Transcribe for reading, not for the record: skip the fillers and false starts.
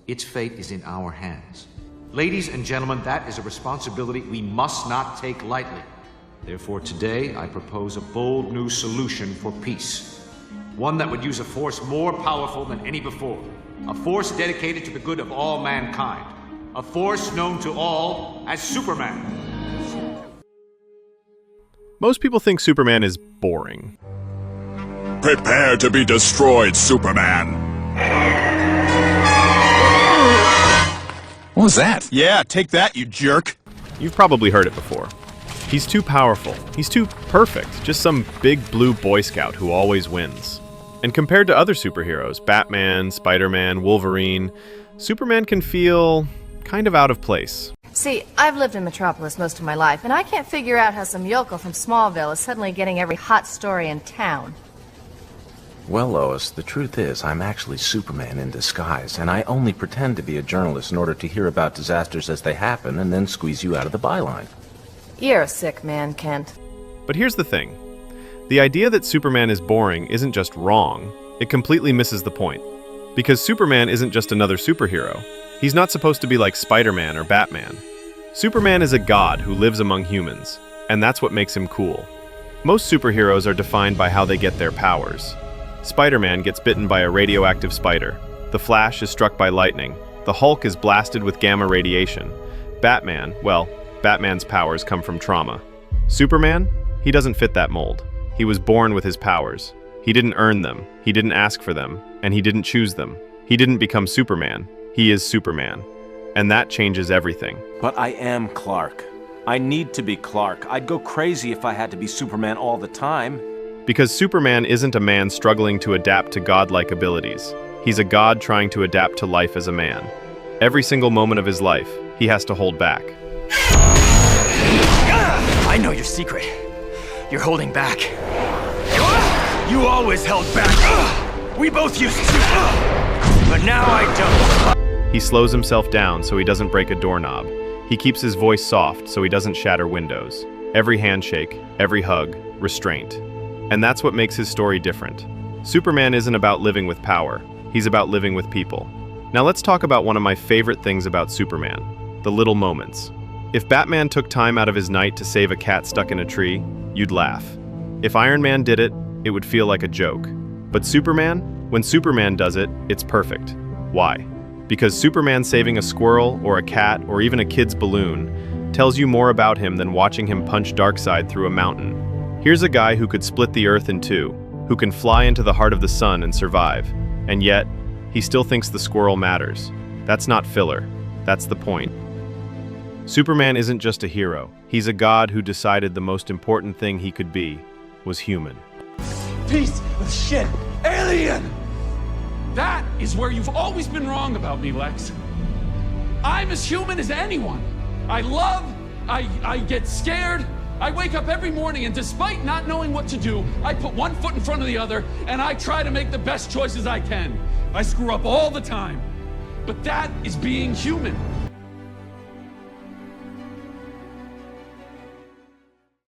Its fate is in our hands. Ladies and gentlemen, that is a responsibility we must not take lightly. Therefore, today, I propose a bold new solution for peace. One that would use a force more powerful than any before. A force dedicated to the good of all mankind. A force known to all as Superman. Most people think Superman is boring. Prepare to be destroyed, Superman. What was that? Yeah, take that, you jerk. You've probably heard it before. He's too powerful. He's too perfect. Just some big blue Boy Scout who always wins. And compared to other superheroes, Batman, Spider-Man, Wolverine, Superman can feel kind of out of place. See, I've lived in Metropolis most of my life, and I can't figure out how some yokel from Smallville is suddenly getting every hot story in town. Well, Lois, the truth is, I'm actually Superman in disguise, and I only pretend to be a journalist in order to hear about disasters as they happen and then squeeze you out of the byline. You're a sick man, Kent. But here's the thing. The idea that Superman is boring isn't just wrong, it completely misses the point. Because Superman isn't just another superhero. He's not supposed to be like Spider-Man or Batman. Superman is a god who lives among humans, and that's what makes him cool. Most superheroes are defined by how they get their powers. Spider-Man gets bitten by a radioactive spider. The Flash is struck by lightning. The Hulk is blasted with gamma radiation. Batman, well, Batman's powers come from trauma. Superman? He doesn't fit that mold. He was born with his powers. He didn't earn them, he didn't ask for them, and he didn't choose them. He didn't become Superman. He is Superman. And that changes everything. But I am Clark. I need to be Clark. I'd go crazy if I had to be Superman all the time. Because Superman isn't a man struggling to adapt to godlike abilities. He's a god trying to adapt to life as a man. Every single moment of his life, he has to hold back. I know your secret. You're holding back. You always held back. We both used to. But now I don't. He slows himself down so he doesn't break a doorknob. He keeps his voice soft so he doesn't shatter windows. Every handshake, every hug, restraint. And that's what makes his story different. Superman isn't about living with power. He's about living with people. Now let's talk about one of my favorite things about Superman, the little moments. If Batman took time out of his night to save a cat stuck in a tree, you'd laugh. If Iron Man did it, it would feel like a joke. But Superman, when Superman does it, it's perfect. Why? Because Superman saving a squirrel or a cat or even a kid's balloon tells you more about him than watching him punch Darkseid through a mountain. Here's a guy who could split the earth in two, who can fly into the heart of the sun and survive, and yet, he still thinks the squirrel matters. That's not filler. That's the point. Superman isn't just a hero. He's a god who decided the most important thing he could be was human. Piece of shit! Alien! That is where you've always been wrong about me, Lex. I'm as human as anyone. I love, I get scared, I wake up every morning and despite not knowing what to do, I put one foot in front of the other and I try to make the best choices I can. I screw up all the time. But that is being human.